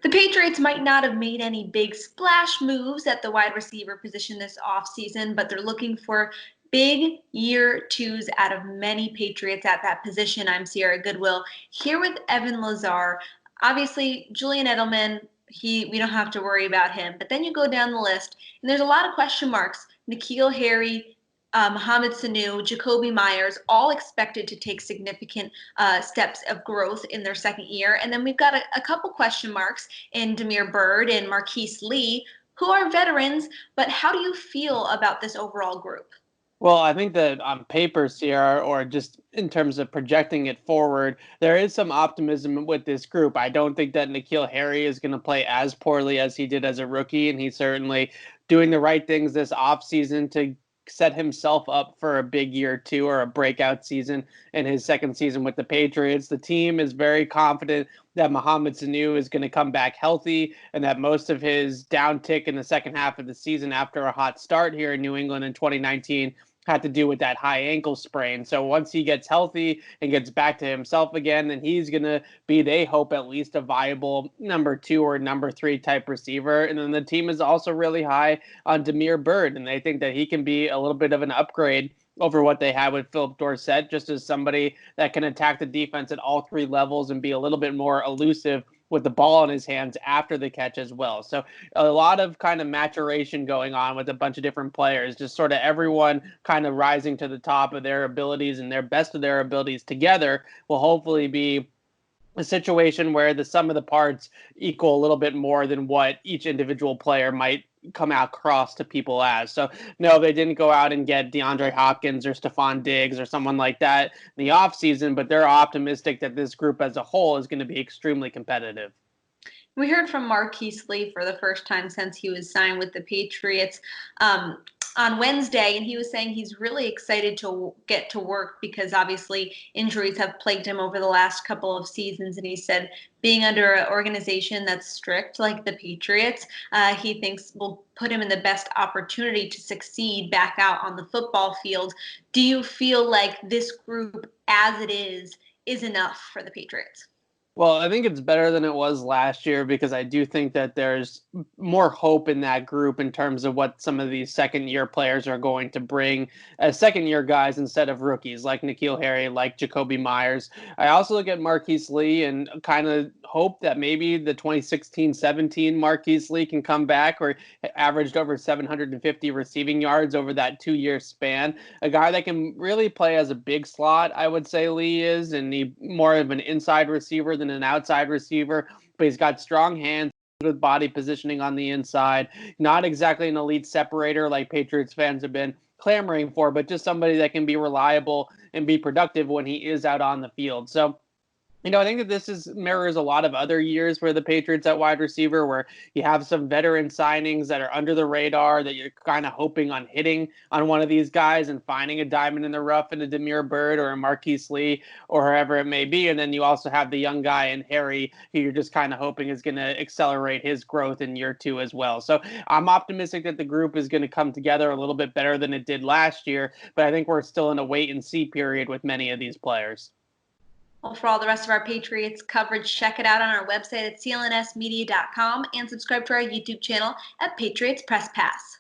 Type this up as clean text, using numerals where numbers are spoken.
The Patriots might not have made any big splash moves at the wide receiver position this offseason, but they're looking for big year twos out of many Patriots at that position. I'm Sierra Goodwill here with Evan Lazar. Obviously, Julian Edelman, we don't have to worry about him. But then you go down the list, and there's a lot of question marks. N'Keal Harry, Mohamed Sanu, Jakobi, Meyers, all expected to take significant steps of growth in their second year. And then we've got a couple question marks in Damiere Byrd and Marquise, who are veterans. But how do you feel about this overall group? Well, I think that on paper, Sierra, or just in terms of projecting it forward, there is some optimism with this group. I don't think that N'Keal Harry is going to play as poorly as he did as a rookie, and he's certainly doing the right things this offseason to set himself up for a big year two or a breakout season in his second season with the Patriots. The team is very confident that Mohamed Sanu is going to come back healthy and that most of his downtick in the second half of the season after a hot start here in New England in 2019 had to do with that high ankle sprain. So once he gets healthy and gets back to himself again, then he's going to be, they hope, at least a viable number 2 or number 3 type receiver. And then the team is also really high on Damiere Byrd, and they think that he can be a little bit of an upgrade over what they had with Philip Dorsett, just as somebody that can attack the defense at all 3 levels and be a little bit more elusive with the ball in his hands after the catch as well. So a lot of kind of maturation going on with a bunch of different players, just sort of everyone kind of rising to the top of their abilities and their best of their abilities together will hopefully be a situation where the sum of the parts equal a little bit more than what each individual player might come out across to people as. So no, they didn't go out and get DeAndre Hopkins or Stephon Diggs or someone like that in the offseason, but they're optimistic that this group as a whole is going to be extremely competitive. We heard from Marquise for the first time since he was signed with the Patriots on Wednesday, and he was saying he's really excited to get to work because obviously injuries have plagued him over the last couple of seasons. And he said being under an organization that's strict like the Patriots, he thinks will put him in the best opportunity to succeed back out on the football field. Do you feel like this group, as it is enough for the Patriots? Well, I think it's better than it was last year because I do think that there's more hope in that group in terms of what some of these second-year players are going to bring as second-year guys instead of rookies like N'Keal Harry, like Jakobi Meyers. I also look at Marquise and kind of hope that maybe the 2016-17 Marquise can come back, or averaged over 750 receiving yards over that 2-year span. A guy that can really play as a big slot, I would say Lee is, and he more of an inside receiver than an outside receiver, but he's got strong hands with body positioning on the inside. Not exactly an elite separator like Patriots fans have been clamoring for, but just somebody that can be reliable and be productive when he is out on the field. So I think that this mirrors a lot of other years for the Patriots at wide receiver, where you have some veteran signings that are under the radar that you're kind of hoping on hitting on one of these guys and finding a diamond in the rough in a Damiere Byrd or a Marquise or whoever it may be. And then you also have the young guy in Harry who you're just kind of hoping is going to accelerate his growth in year 2 as well. So I'm optimistic that the group is going to come together a little bit better than it did last year, but I think we're still in a wait and see period with many of these players. Well, for all the rest of our Patriots coverage, check it out on our website at clnsmedia.com and subscribe to our YouTube channel at Patriots Press Pass.